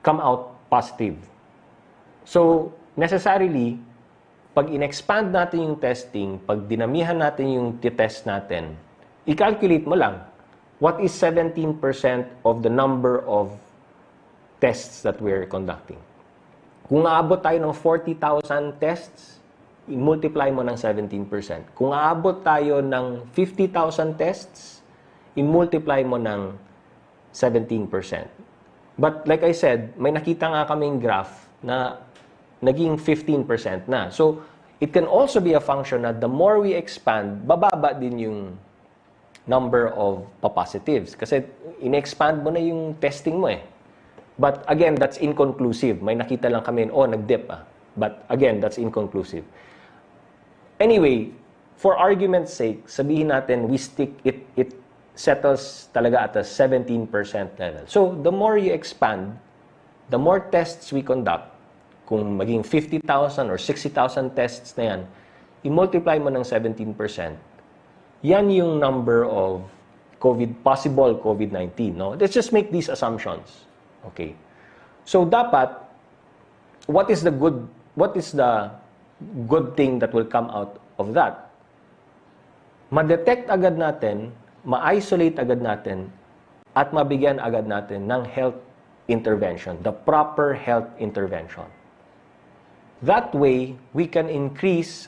come out positive. So, necessarily, pag in-expand natin yung testing, pag dinamihan natin yung test natin, i-calculate mo lang, what is 17% of the number of tests that we're conducting? Kung aabot tayo ng 40,000 tests, i-multiply mo ng 17%. Kung aabot tayo ng 50,000 tests, i-multiply mo ng 17%. But like I said, may nakita nga kaming graph na naging 15% na. So, it can also be a function na the more we expand, bababa din yung number of positives. Kasi in-expand mo na yung testing mo eh. But again, that's inconclusive. May nakita lang kami, nag-dip ah. But again, that's inconclusive. Anyway, for argument's sake, sabihin natin, we stick, it settles talaga at a 17% level. So, the more you expand, the more tests we conduct, kung maging 50,000 or 60,000 tests na yan, i-multiply mo ng 17%, yan yung number of possible COVID-19. No? Let's just make these assumptions. Okay. So, dapat, what is the good thing that will come out of that? Ma-detect agad natin, ma-isolate agad natin, at mabigyan agad natin ng health intervention, the proper health intervention. That way, we can increase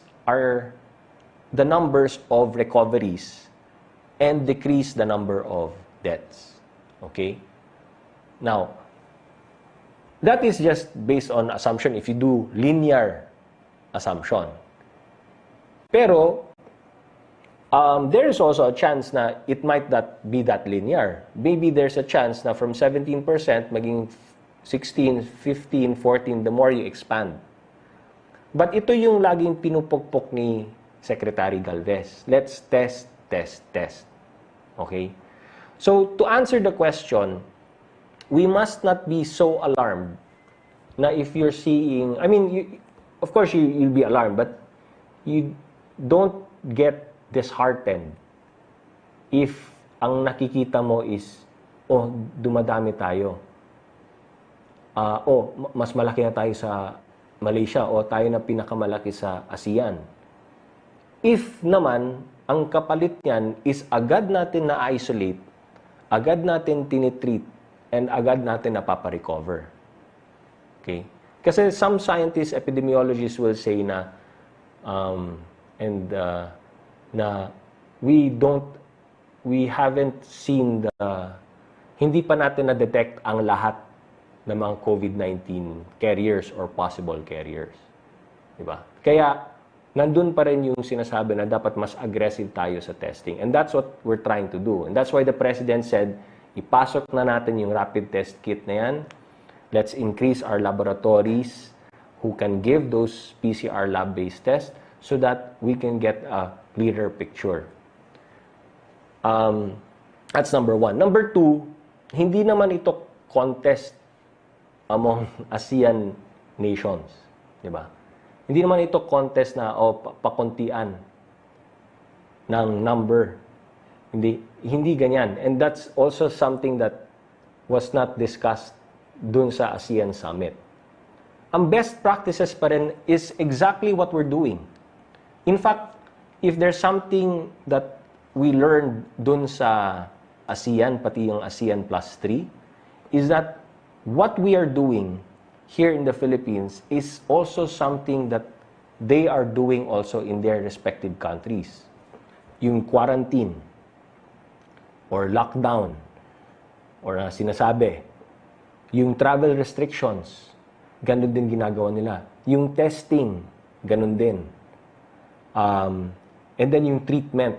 the numbers of recoveries and decrease the number of deaths. Okay? Now, that is just based on assumption if you do linear assumption. Pero, there is also a chance na it might not be that linear. Maybe there's a chance na from 17% maging 16, 15, 14, the more you expand. But ito yung laging pinupukpok ni Secretary Galvez. Let's test, test, test. Okay? So, to answer the question, we must not be so alarmed na if you're seeing, of course, you'll be alarmed, but you don't get disheartened if ang nakikita mo is, dumadami tayo. Mas malaki na tayo sa Malaysia o tayo na pinakamalaki sa ASEAN. If naman, ang kapalit niyan is agad natin na-isolate, agad natin tinitreat, and agad natin napaparecover. Okay? Kasi some scientists, epidemiologists will say na we haven't seen hindi pa natin na-detect ang lahat ng mga COVID-19 carriers or possible carriers. Diba? Kaya, nandun pa rin yung sinasabi na dapat mas aggressive tayo sa testing. And that's what we're trying to do. And that's why the President said, ipasok na natin yung rapid test kit na yan. Let's increase our laboratories who can give those PCR lab-based tests so that we can get a clearer picture. That's number one. Number two, hindi naman ito contest among ASEAN nations. Diba? Hindi naman ito contest na pakuntian ng number. Hindi ganyan. And that's also something that was not discussed dun sa ASEAN Summit. Ang best practices pa rin is exactly what we're doing. In fact, if there's something that we learned dun sa ASEAN, pati yung ASEAN Plus 3, is that what we are doing here in the Philippines is also something that they are doing also in their respective countries. Yung quarantine or lockdown or sinasabi, yung travel restrictions, ganun din ginagawa nila. Yung testing, ganun din. And then yung treatment.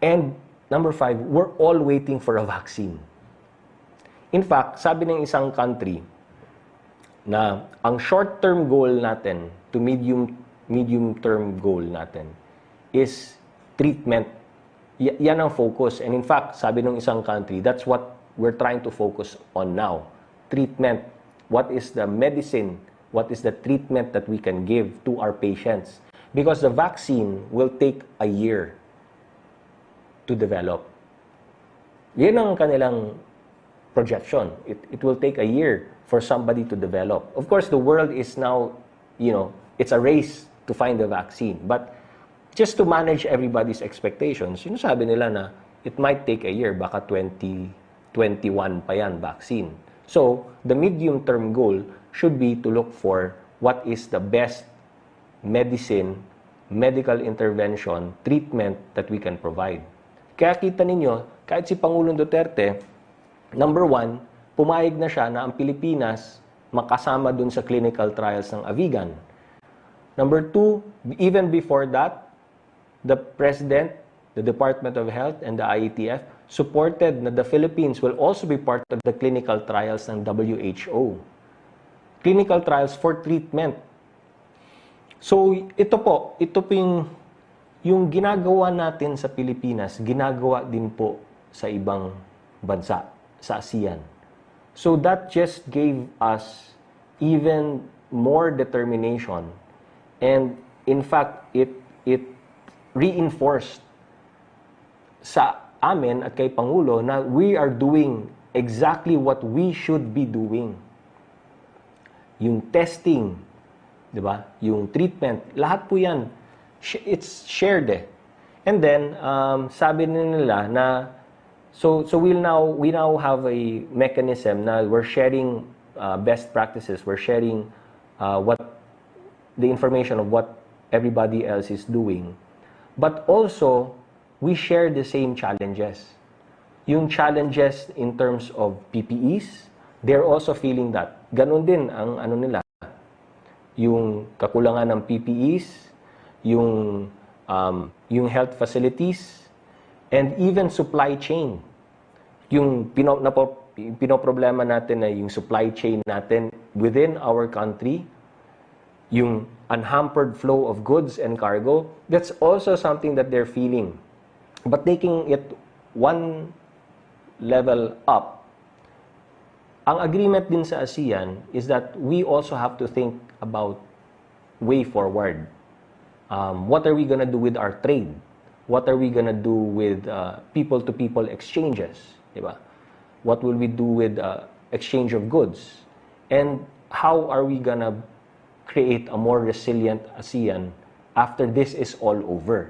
And number 5, we're all waiting for a vaccine. In fact, sabi ng isang country na ang short-term goal natin to medium-term goal natin is treatment. Yan ang focus. And in fact, sabi ng isang country, that's what we're trying to focus on now. Treatment. What is the medicine? What is the treatment that we can give to our patients? Because the vaccine will take a year to develop. Yan ang kanilang projection. It will take a year for somebody to develop. Of course, the world is now, it's a race to find the vaccine. But just to manage everybody's expectations, sinasabi nila na it might take a year, baka 2021 pa yan, vaccine. So, the medium-term goal should be to look for what is the best medicine, medical intervention, treatment that we can provide. Kaya kita ninyo, kahit si Pangulong Duterte, number 1, pumayag na siya na ang Pilipinas makasama dun sa clinical trials ng Avigan. Number 2, even before that, the President, the Department of Health, and the IATF supported na the Philippines will also be part of the clinical trials ng WHO. Clinical trials for treatment. So, ito po yung ginagawa natin sa Pilipinas, ginagawa din po sa ibang bansa, sa ASEAN. So, that just gave us even more determination. And, in fact, it reinforced sa amin at kay Pangulo na we are doing exactly what we should be doing. Yung testing, di ba? Yung treatment, lahat po yan, it's shared eh. And then, sabi nila na, so we now have a mechanism na we're sharing best practices, we're sharing the information of what everybody else is doing. But also, we share the same challenges. Yung challenges in terms of PPEs, they're also feeling that. Ganon din ang nila. Yung kakulangan ng PPEs, yung health facilities, and even supply chain. Yung pinoproblema natin na yung supply chain natin within our country, yung unhampered flow of goods and cargo, that's also something that they're feeling. But taking it one level up, ang agreement din sa ASEAN is that we also have to think about way forward. What are we gonna do with our trade? What are we gonna do with people-to-people exchanges? Diba? What will we do with exchange of goods? And how are we gonna create a more resilient ASEAN after this is all over?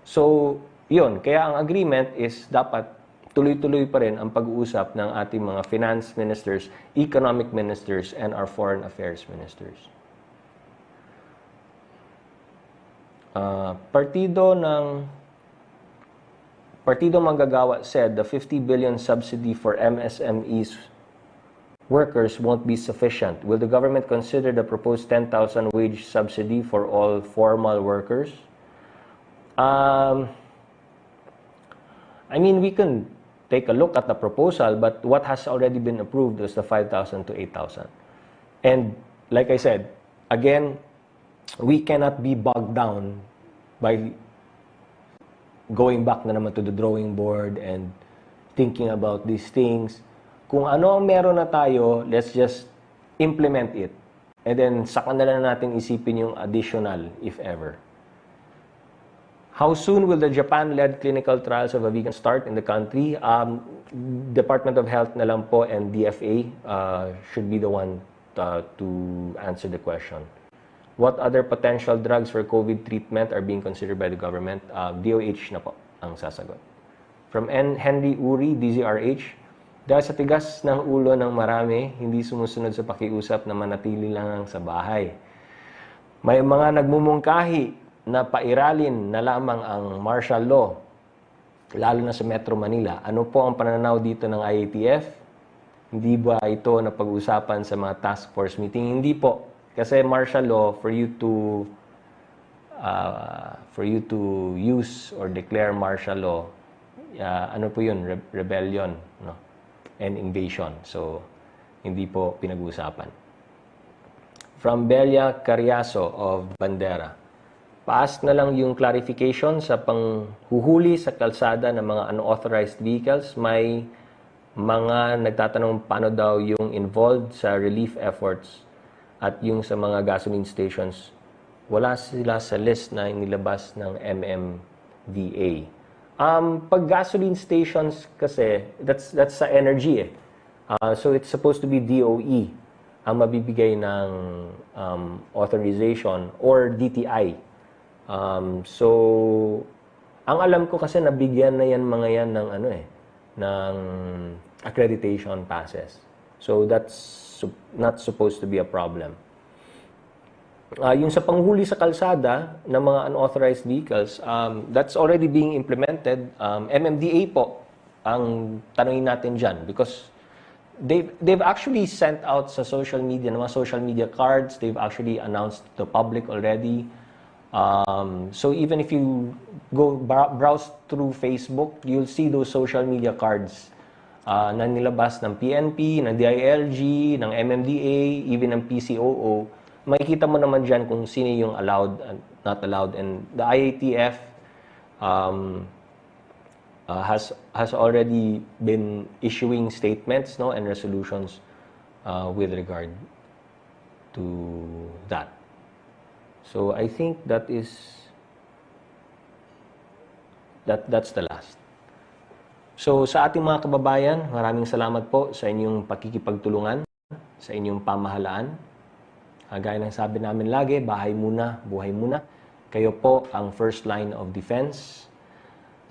So, yun. Kaya ang agreement is dapat tuloy-tuloy pa rin ang pag-uusap ng ating mga finance ministers, economic ministers, and our foreign affairs ministers. Partido Manggagawa said the 50 billion subsidy for MSMEs workers won't be sufficient. Will the government consider the proposed 10,000 wage subsidy for all formal workers? I mean, we can take a look at the proposal, but what has already been approved is the 5,000 to 8,000. And like I said, again, we cannot be bogged down by going back na naman to the drawing board and thinking about these things. Kung ano ang meron na tayo, let's just implement it. And then, saka na lang natin isipin yung additional, if ever. How soon will the Japan-led clinical trials of a vegan start in the country? Department of Health na lang po and DFA should be the one to answer the question. What other potential drugs for COVID treatment are being considered by the government? DOH na po ang sasagot. From Henry Uri, DZRH, dahil sa tigas ng ulo ng marami, hindi sumusunod sa pakiusap na manatili lang sa bahay. May mga nagmumungkahi na pairalin na lamang ang martial law, lalo na sa Metro Manila. Ano po ang pananaw dito ng IATF? Hindi ba ito na pag-usapan sa mga task force meeting? Hindi po. Kasi martial law, for you to use or declare martial law, ano po yun? Rebellion, no? And invasion. So, hindi po pinag-uusapan. From Belia Cariaso of Bandera. Paas na lang yung clarification sa panghuhuli sa kalsada ng mga unauthorized vehicles. May mga nagtatanong paano daw yung involved sa relief efforts at yung sa mga gasoline stations. Wala sila sa list na inilabas ng MMDA. Pag gasoline stations kasi, that's sa energy eh. So it's supposed to be DOE ang mabibigay ng authorization or DTI. So, ang alam ko kasi nabigyan na yan mga yan ng ng accreditation passes. So that's not supposed to be a problem. Yung sa panghuli sa kalsada ng mga unauthorized vehicles, that's already being implemented. MMDA po ang tanungin natin dyan because they've actually sent out sa social media, mga social media cards. They've actually announced to the public already. So even if you go browse through Facebook, you'll see those social media cards na nilabas ng PNP, ng DILG, ng MMDA, even ng PCOO. Makikita mo naman dyan kung sino yung allowed and not allowed. And the IATF has already been issuing statements, no, and resolutions with regard to that. So I think that's the last. So sa ating mga kababayan, maraming salamat po sa inyong pakikipagtulungan, sa inyong pamahalaan. Gaya ng sabi namin lagi, bahay muna, buhay muna. Kayo po ang first line of defense.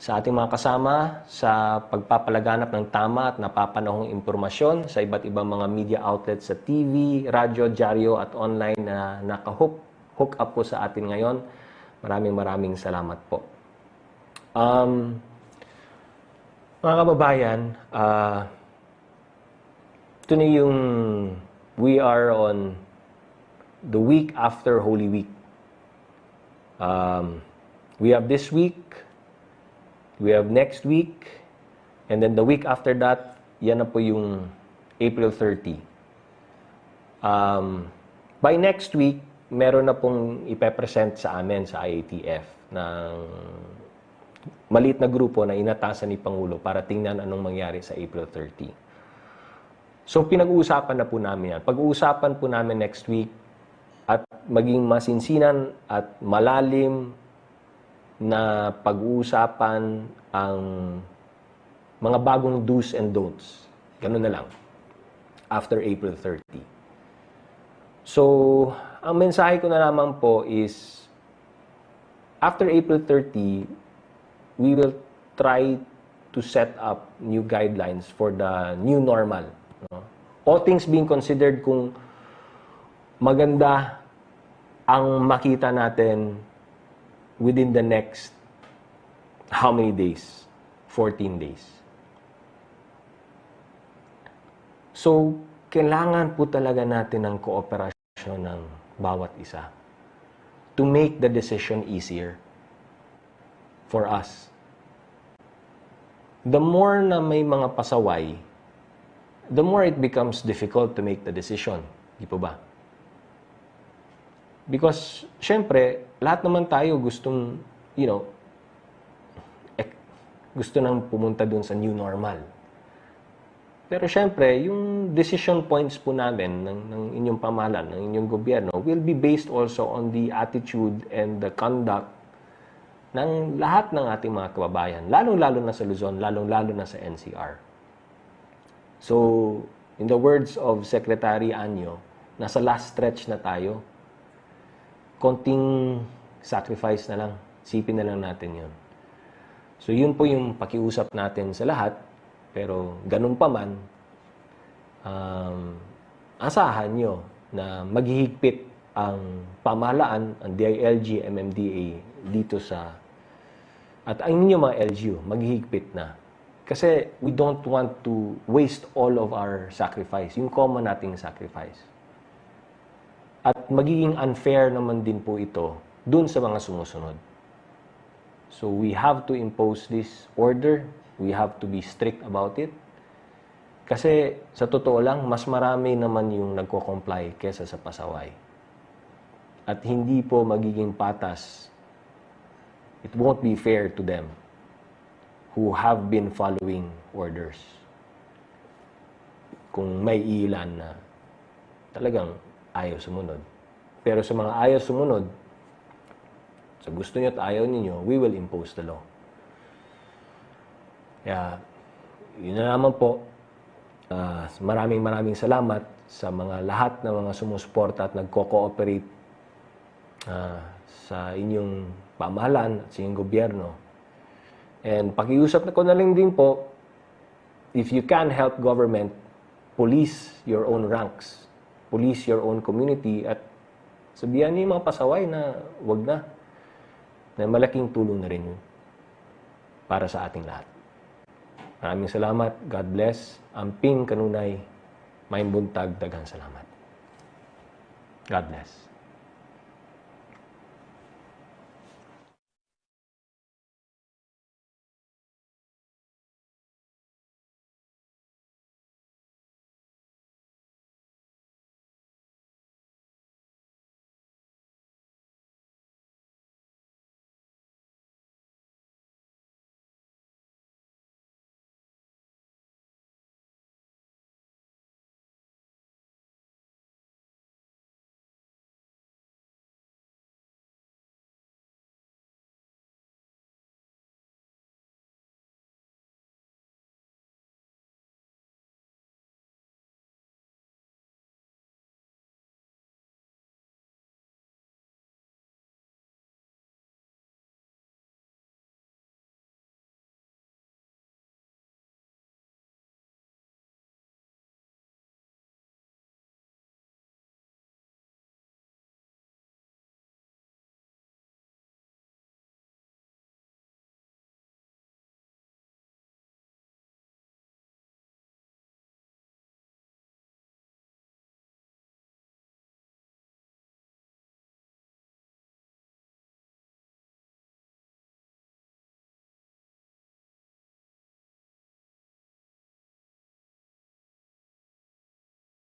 Sa ating mga kasama, sa pagpapalaganap ng tama at napapanahong impormasyon sa iba't ibang mga media outlets sa TV, radyo, dyaryo at online na nakahook up po sa atin ngayon. Maraming salamat po. Mga kababayan, ito na yung we are on the week after Holy Week. We have this week, we have next week, and then the week after that, yan na po yung April 30. By next week, meron na pong ipepresent sa amin sa IATF ng maliit na grupo na inatasan ni Pangulo para tingnan anong mangyari sa April 30. So pinag-uusapan na po namin yan. Pag-uusapan po namin next week at maging masinsinan at malalim na pag-uusapan ang mga bagong do's and don'ts. Ganun na lang. After April 30. So, ang mensahe ko na lamang po is, after April 30, we will try to set up new guidelines for the new normal. No? All things being considered, kung maganda ang makita natin within the next how many days? 14 days. So, kailangan po talaga natin ng kooperasyon ng bawat isa to make the decision easier for us. The more na may mga pasaway, the more it becomes difficult to make the decision. Di po ba? Because, syempre, lahat naman tayo gustong, gusto nang pumunta dun sa new normal. Pero syempre, yung decision points po namin ng inyong pamahalaan, ng inyong gobyerno, will be based also on the attitude and the conduct ng lahat ng ating mga kababayan, lalong-lalo na sa Luzon, lalong-lalo na sa NCR. So, in the words of Secretary Anyo, nasa last stretch na tayo. Konting sacrifice na lang. Sipin na lang natin yun. So, yun po yung pakiusap natin sa lahat. Pero, ganun pa man, asahan nyo na maghihigpit ang pamahalaan, ang DILG, MMDA, dito sa, at ang inyong mga LGU, maghihigpit na. Kasi we don't want to waste all of our sacrifice, yung common nating sacrifice. At magiging unfair naman din po ito dun sa mga sumusunod. So we have to impose this order. We have to be strict about it. Kasi sa totoo lang, mas marami naman yung nagko-comply kesa sa pasaway. At hindi po magiging patas. It won't be fair to them who have been following orders. Kung may ilan na talagang ayaw sumunod. Pero sa mga ayaw sumunod, sa gusto nyo at ayaw ninyo, we will impose the law. Kaya, yun na naman po. Maraming salamat sa mga lahat ng mga sumusuporta at nagko-cooperate sa inyong pamahalaan at sa inyong gobyerno. And pakiusap na ko na lang din po, if you can help government, police your own ranks, police your own community, at sabihan niyo yung mga pasaway na wag na. Na malaking tulong na rin yun para sa ating lahat. Maraming salamat. God bless. Amping kanunay, may buntag, daghang salamat. God bless.